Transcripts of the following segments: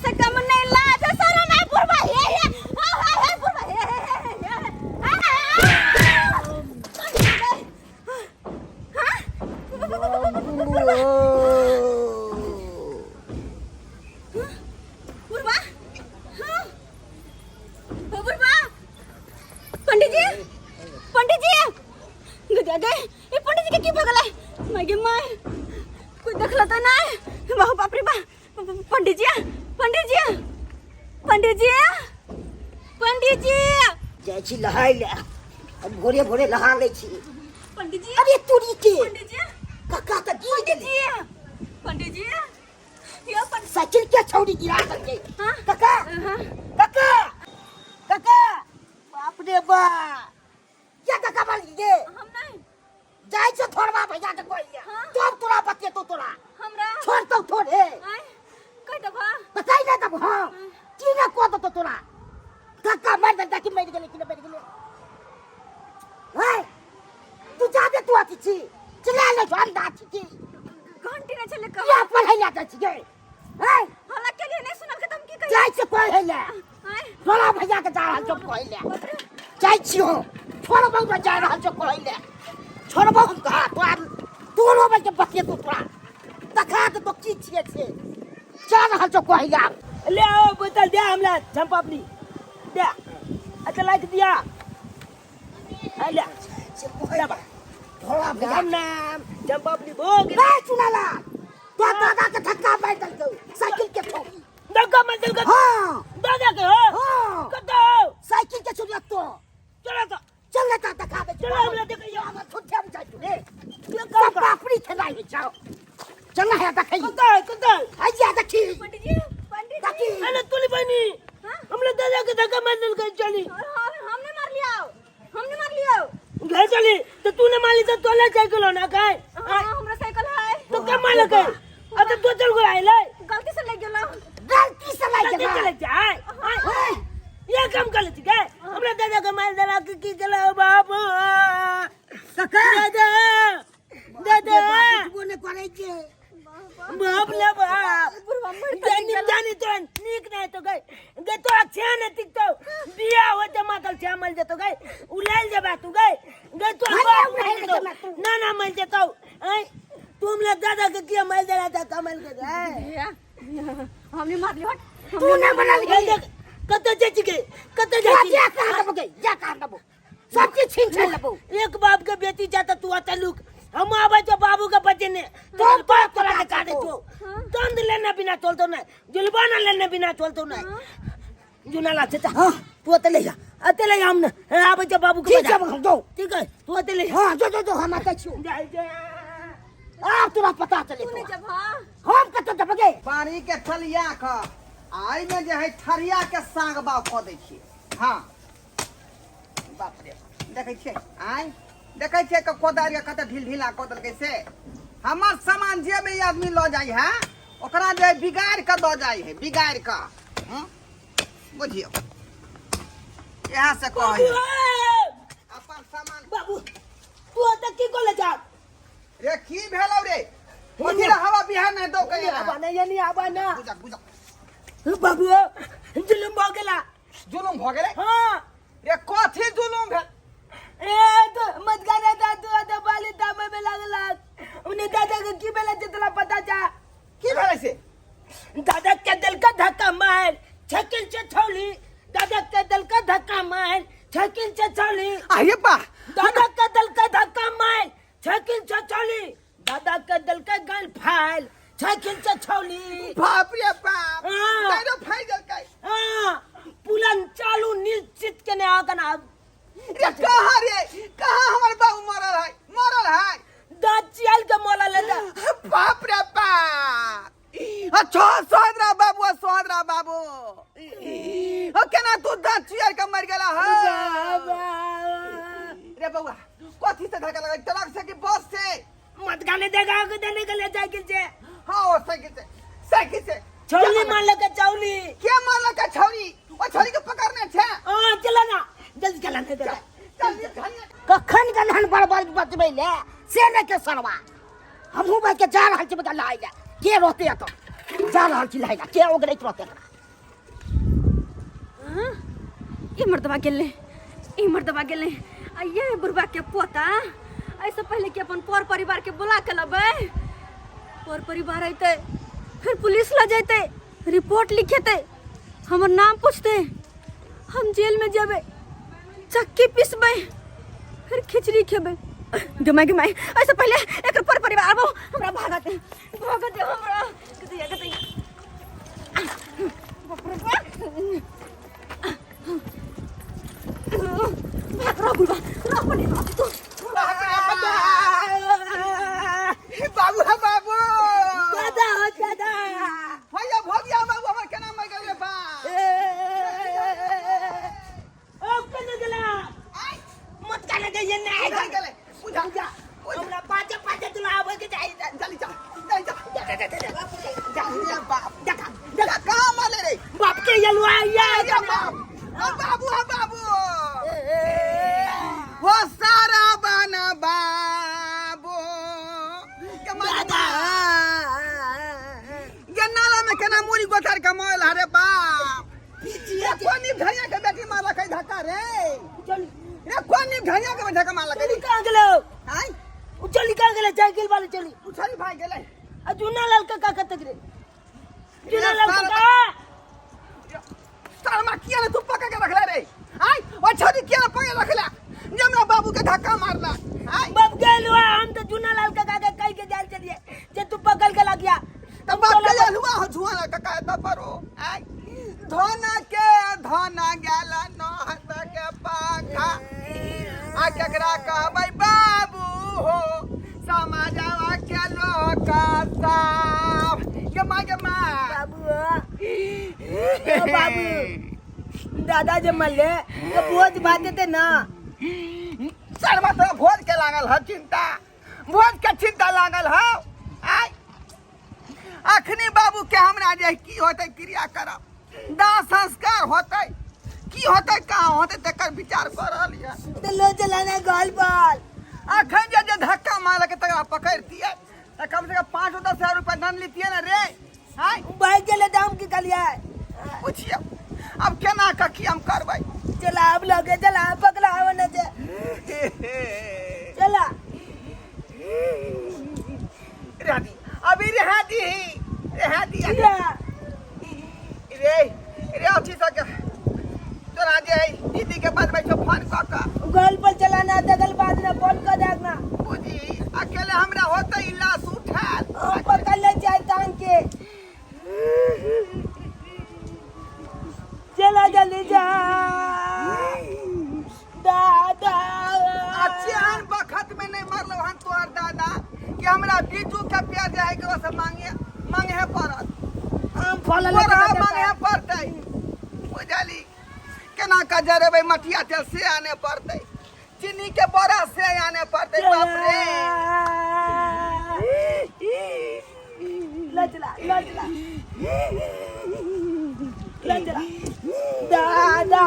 से कम नहीं लाज सारा मैं बुरबा हे बुरबा हे बुरबा बुरबा पंडित जी गदे ये पंडित जी के की भगला मागे माय कोई देखला त ना बाहु बाप रे बा पंडित जी जाइ छी लहाय ले अब भोरे भोरे नहा ले छी पंडित जी अरे तुरी के पंडित जी काका त गिर गेली पंडित जी यो पंडित साइकिल के छौड़ी गिरा सके हां काका बाप रे बा क्या काका मार गे हम नहीं जाइ छ थोड़वा भैया के कोइया हाँ? तब तोरा बतिए तो तोरा हमरा छोड़ तो थोड़े आय कह दबा बताई ना तब हां की ना को तो तोरा काका मार दे कि मर गेले हाय तू जाबे तू आती छी चला ले जान दाची की घंटी ने चले या पढ़ाई ना जाची गे हाय हला के लिए नहीं सुनल के तुम की कह जाइ छ पढ़ाई ले आय थोड़ा भैया के जा रहल छ पढ़ाई ले जाइ छी हो छोड़ बहु जा रहल छ पढ़ाई ले छोड़ बहु कहा तोरो में के बतिए तो तोरा देखा तो की छिए छे जा रहल छ पढ़ाई ले ले आओ बोतल दे हमरा झंपापली दे अच्छा लाइक दिया ले थोड़ा भैया राम नाम झंपापली भोग नहीं सुनाला तो दादा के धक्का मार दल साइकिल के ठोकी धक्का मत दे हां दादा के हो हां कतो साइकिल के छुड़िया तो चलो तो चल लेता देखा दे चलो हमरा देख या हम छुट्टी हम जाई रे ये सब पापड़ी खिलाई जाओ चल है देखई कतो आइया देखी पंडित जी देखी अरे तुली बनी हमने दादा के धक्का मार दे चली हमने मार लिया घर चली तो तूने माली तो तोला साइकिल हो ना काय हां हमरा साइकिल है तो क्या मालक है अब तो चल गो आइले गलती से ले गेला गलती से लाई चल जगह जाए ये काम कर लेती क्या हमरा दादा के मार देला की चला बाप काका दादा बोले करे के बाप ले बाप बुरबा मर जानी तो नीक नहीं तो गई तो अच्छा नहीं टिक तो बिया हो जमा कर मल जे तो गई उलाल जबा तू गई तो ना मल जे तो तुम ले दादा के किया मल देला था कमल के हमने मार लिया तू ना बना ली कत जाची के जा कहां दबो सब चीज छीन छान लबो एक बाप के बेटी जाता तू आता लुक हम आवे जो बाबू के बच्चे ने तो बाप तोरा के काटे तो दंड लेना बिना चलतो ना जुलबाना लेना बिना चलतो ना जुनाला चाचा हां तू अतले जा हम ना आवे जो बाबू के ठीक है दो ठीक है तू अतले हां जो हम आते छी आप तोरा पता चले तूने जब हम कत दबगे पानी के थलिया का आई में जे है थरिया के साग बाव क दै छी हां बाप रे देखै छी आई देखै छी के कोदार के कत ढीला क देल कैसे हमर सामान जे में आदमी ल जाई है ओकरा जे बिगाड़ के द जाई है बिगाड़ के बुझियो यहां से कहै अपन सामान बाबू तू अत की कोले जा रे की भेलौ रे ओथि हवा बिहार न दो कहिया आबा ना बुझा बाबू जुलुम भ गेला जुलुम भ गेलै हां रे कथि जुलुम भेल ए तो मत गाना दादू तो बाली दामे में लागला उन्हें दादा के की बेला जितना पता जा की भेलै से दादा के दिल का धक्का मार छकिल से छोली दादा के दिल का धक्का मार छकिल से छोली अरे बा दादा के दिल का धक्का मार छकिल से छोली दादा के दिल का गल फाइल छकिल से छोली बाप रे बाप हाँ। दादा फाइ गल काय हां पुलन चालू निश्चित के ने आगन रे कहाँ हमर बाबू मरल है दांत चियल के मोला ले जा बाप रे बाप अच्छा सोहदरा बाबू ओ केना तू दांत चियर के मर गेला है रे बउआ कथि से धक्का लगा ट्रक से कि बस से मत गाने देगा के देने के लिए साइकिल से हां ओ साइकिल से छौली मान लगा चौली क्या मान लगा छौरी ओ छौरी के पकड़ने छे हां चला ना जल्दी चला दे कखन गलहन बड़ बचबै ले से न के सरवा हमहु भाई के जा रहल छी बता लाई ले के रोते तो जा रहल छी लाई के ओगरे रहते हाँ? ये मर्दबा गेले आ ये बुढ़बा के पोता ऐसे पहले कि अपन पर परिवार के बुला के लबे पर परिवार अते फिर पुलिस ला जाते रिपोर्ट लिखेते हमर नाम पूछते हम जेल में जेबे चक्की पीसबे फिर खिचड़ी खेबे गमाई ऐसे पहले एक पर परिवार वो हमरा भागते हमरा कते बाप रे बाबू है बाबू दादा हो दादा भैया भगिया बाबू हमर केना मर गेल रे बा ओ कने गेला मत काने गइए नहीं बुझा गेले बुझा जा हमरा पाछे पाछे तुला आवे के जाई चली जा जा बाप देखा का माले रे बाप के यलवा या बाबू है बाबू वो सारा बना बाबू दादा गन्नाला में केना मुड़ी गोथर कमाल हरे बाप ये कोनी भैया के बेटी मार रखे धक्का रे चल ये कोनी भैया के धक्का मार लगे कहां गेलो हाय चली कहां गेले साइकिल वाले चली उछली भाई गेले अजुना लाल का कतक रे जुना लाल का सारमा किया तू पका के रखले रे हाय ओ छोरी किया पका रखला जमना बाबू के धक्का मारला हाय बाप गेलवा हम तो जुना लाल का कह के जाल चलिए जे तू पकड़ के लग गया तब बाप के हलवा हो जुआ का कहता परो हाय धोना गेला न हंस के पाखा आ केकरा कहबै बाबू हो समाजवा के लोग साफ के मां बाबू बाबू दादा जे मल्ले तो बहुत बातें थे ना सर्वा तो भोज के लागल है चिंता भोज के चिंता लागल है आय अखनी बाबू के हमरा जे की होते क्रिया करब दाह संस्कार होते की होते कहाँ होते तकर विचार कर रहलिए तो लो चलाना गोल बॉल अखन जे धक्का मार के तकरा पकड़तिए त कम से कम 5-10 हजार रुपया दंड लेतिए ना रे हाय भाई के ले दाम की कलिया पूछिए अब केना कखी हम करबै चला अब लगे चला पकड़ा होने से चला राधी अभी रेहाती रे अच्छी सके तोरा जे दीदी के बाद में फोन क के गोल पर चलाना दगल बाद में फोन कर देखना बुझी अकेले हमरा होते इलास उठाल पकड़ ले जाए टांग के चला जल्दी जा दादा अचान बखत में नहीं मरलो हन तोहर दादा कि हमरा बीजू के प्यार जाए के से मांगे है परत हम फल मांगे है पड़तै बुझली केना का जरेबै मटिया तेल से आने पड़तै चीनी के बड़ा से आने पड़तै बाप रे लचला दादा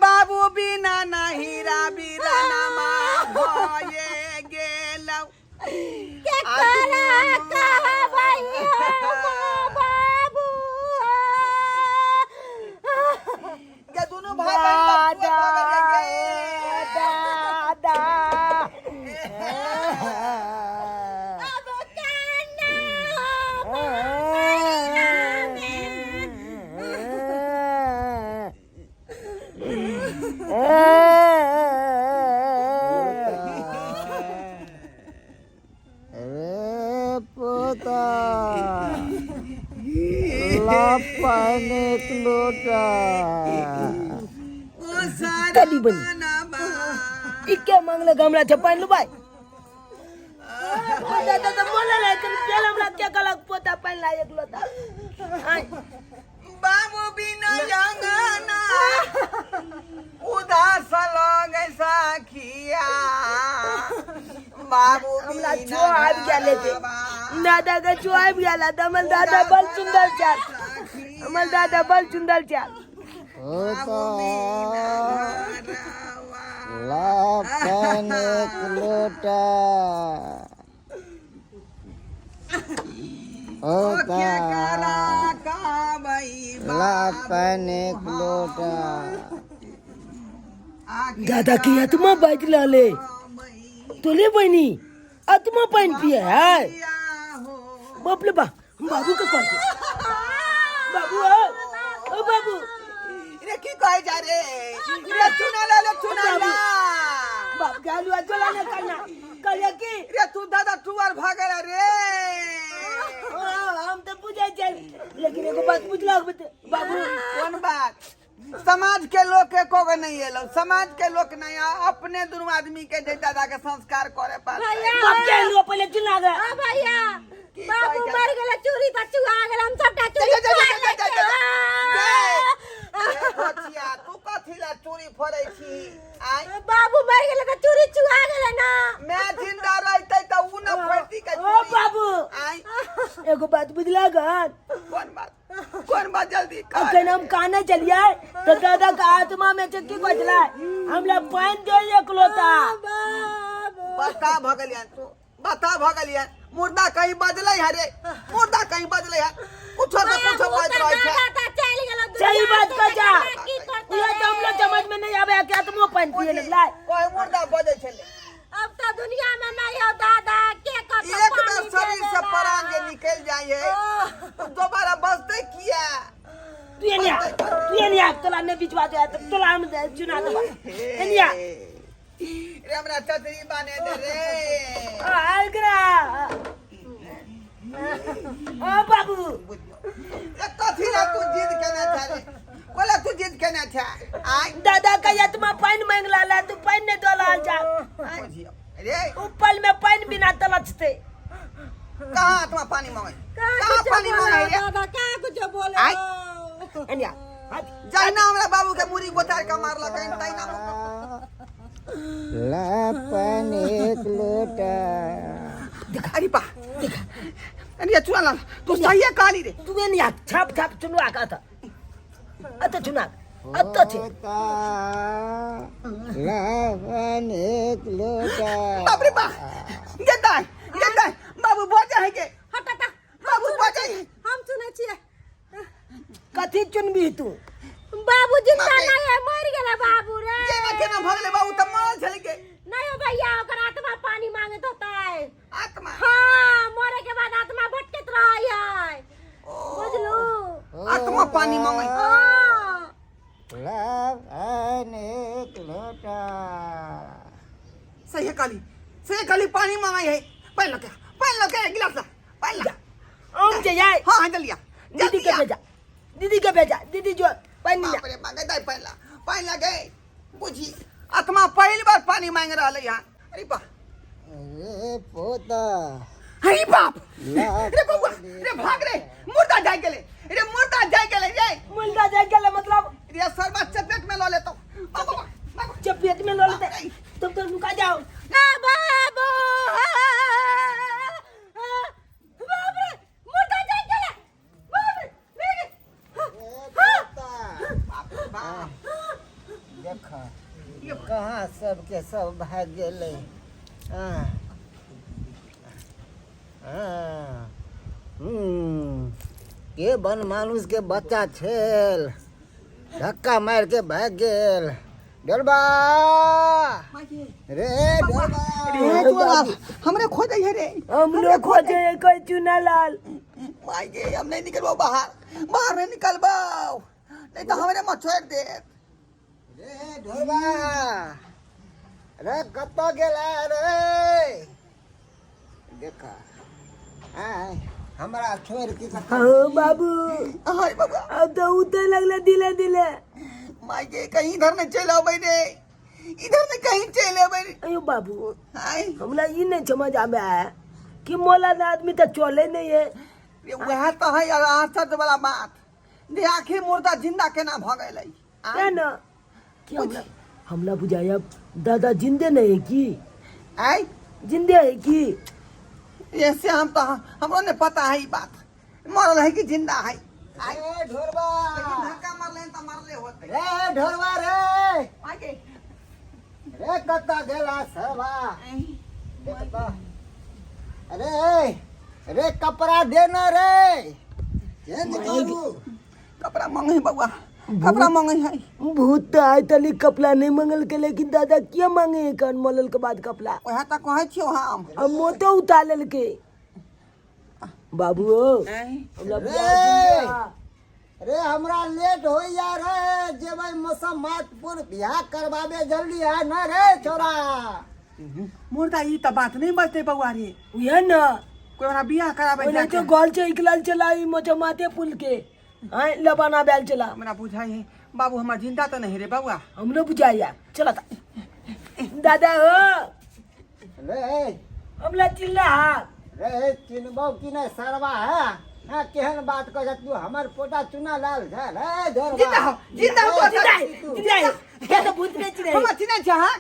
बाबू बिना नहीं रे पोता लापाने लोटा कधी बनी इतक्या मागलं गमला छपायला बाय दादा मला नाही तर त्याला मला त्या काला पोता पाहिला एक लोटा बाबू बिना जंगना उदास लगे साखिया बाबू हमला चुआब गेले ते दादा का चुआब गेला तर मला दादा बल सुंदर चाल मला दादा बल सुंदर चाल पोता लापाने लोटा पोता लापाने लोटा दादा की आत्मा बाजला ले तुले बहिणी आत्मा पाणी पिया हाय बापले बाबू का कॉल बाबू ओ बाबू रे की कहे जा रे चुना ले बाप गालू अजला ने करना कहिया की रे तू दादा तू और भागल रे हम तो पूछे चल लेकिन एगो बात पूछला बाबू कौन बात समाज के लोग के कोगे नहीं है लोग समाज के लोग नहीं अपने दोनों आदमी के जे दादा के संस्कार करे पर बाप के लो पहले चुना गया आ भैया बाबू मर गेला चोरी पर चुआ गेल हम सबटा चोरी बचिया तू कथिला चोरी फोड़ै छी आई बाबू मर गेला त चोरी चुआ गेल ना मैं जिंदा रहते त उ न फोड़ती के ओ बाबू आई एगो बात बुझला गन कौन बात जल्दी कर अखन हम काने चलिए तो दादा का आत्मा में चक्की बजला हमला पानी दे एक लोटा बता भगलियन मुर्दा कहीं बदले है रे मुर्दा कहीं बदले है कुछो से कुछो बात रहे छै सही बात का जा ये तो हमला समझ में नहीं आवे कि आत्मा पानी पिए लगला कोई मुर्दा बजे छले अब तो दुनिया में नहीं हो दादा के कर एक बार शरीर से प्राण जे निकल जाए तो दोबारा बचते किया तू ये नहीं तोला ने बिचवा दे तोला हम चुना दे एनिया रे हमरा छतरी बाने दे रे आगरा ओ बाबू कथिला तू जिद केना था रे बोला तू जिद केना था आई दादा का आत्मा पानी मांगला ला तू पानी ने तोला जा रे ऊपर में पानी बिना तलचते कहां आत्मा पानी मांगे कहां पानी मांगे रे दादा का कुछ बोले आई एनिया जाइना हमरा बाबू के मुरी गोतार का मारला कहीं तई ना लापाने लोटा दिखा अरे पा दिखा अरे चुना ला तू सही है काली रे तू एनिया छाप छाप चुनवा का था अत चुना अत छे पोता लापाने लोटा बाप रे बा गेदा बाबू बोझा है के हटा बाबू बोझा है हम सुनै छियै कथी चुनबी तू बाबू जिंदा नहीं है मर गेला बाबू रे ये ना केना भगले बाबू त मार छल के नहीं हो भैया ओकर आत्मा पानी मांगत होता है आत्मा हाँ मरे के बाद आत्मा भटकत रही है बुझलू आत्मा पानी मांगे हाँ लापाने लोटा सही है काली पानी मांगे है पहन लगे गिलास ला पहन ला हम जे जाए हां हां जल्दी दीदी के भेजा दीदी जो पानी बाप रे मांगे दाई पहन लगे बुझी आत्मा पहली बार पानी मांग रहले यहां अरे बा रे पोता अरे बाप रे बउआ रे भाग रे मुर्दा जाय गेले रे मुर्दा जाय गेले रे मुर्दा जाय गेले मतलब रे सरबा चपेट में लो लेतो बाबा चपेट में लो लेते तुम तो रुका जाओ ना बाबू बाप रे मुर्दा जाय गेले बाप रे देखा कहाँ सबके सब भाग गेले के बन मानुष के बच्चा छेल धक्का मार के भाग गेल डरबा रे डरबा हमरे खोजे है रे हम लोग खोजे कोई चुना लाल माय गे हम नहीं निकलबो बाहर नहीं निकलबो नहीं तो हमरे मत छोड़ दे रे ढोलबा रे कत गेला रे देखा आय हमरा छोड़ के हाँ बाबू हाय बाबा अब तो उतर लगला दिले दिले माई के कहीं इधर नहीं चल आओ रे इधर नहीं कहीं चल आओ रे अयो बाबू हाय हमरा ये नहीं समझ आवे है कि मौलाना आदमी तो चले नहीं है ये वह तो है यार आश्चर्य वाला बात दे आखिर मुर्दा जिंदा केना भ गेलै क्या ना क्या हमला बुझाया दादा जिंदे नहीं है की आय जिंदे है की ऐसे हम तो हमरो ने पता है ई बात मरल है कि जिंदा है रे ढोलबा लेकिन धक्का मारले त मारले होते रे ढोलबा रे आगे रे कत गेला सरवा देखता अरे रे कपड़ा देना रे चेंज करू कपड़ा मांगे बउआ कपड़ा मांगे है भूत तो आय तली कपड़ा नहीं मंगल के लेकिन दादा क्या मांगे कन मोलल के बाद कपड़ा वह त कहै छियो हम अब मोतो उतार लेल के बाबू हमला बुझाया रे हमरा लेट हो या रे जेबै मौसम महत्वपूर्ण बियाह करवाबे जल्दी आ ना रे छोरा मुर्दा ई त बात नहीं बचते बउआ रे ये ना कोई हमरा बियाह कराबे ओने तो गोल से इकलाल चलाई मोचो माथे पुल के हां लबाना बैल चला हमरा बुझाई है बाबू हमरा जिंदा तो नहीं रे बउआ हमने बुझाया चला था दादा हो रे हमला चिल्ला रे चिनबो कि नहीं सरवा है ना केहन बात कह तू हमर पोता चुना लाल है रे धरवा जिंदा हो चिल्ला क्या तो भूत नहीं चिल्ला हम चिने छ हां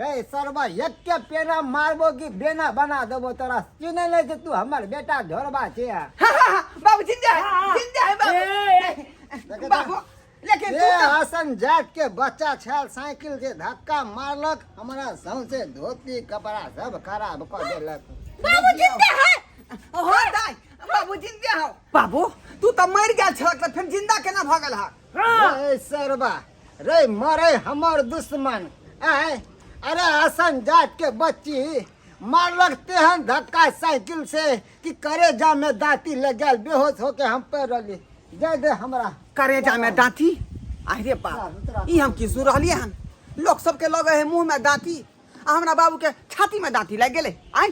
रे सरवा एक के पेना मारबो कि बेना बना देबो तोरा चिने ले जे तू हमर बेटा धरवा छे बाबू जिंदा है बाबू बाबू लेकिन रे हसन जाट के बच्चा छल साइकिल से धक्का मारलक हमरा सौंसे धोती कपड़ा सब खराब कर देलक बाबू जिंदा है हो दाई बाबू जिंदा हो बाबू तू तो मर गेल छलक त फिर जिंदा केना भ गेल हा रे सरवा रे मरे हमर दुश्मन आय अरे हसन जाट के बच्ची मारलक तेहन धक्का साइकिल से कि करेजा में दांती लग गया बेहोश होके हम पे रहली जय दे हमरा करेजा में दांती अरे बाप ई हम की सुन रहलिए हन लोग सब के लगे है मुंह में दांती आ हमरा बाबू के छाती में दांती लग गेले आय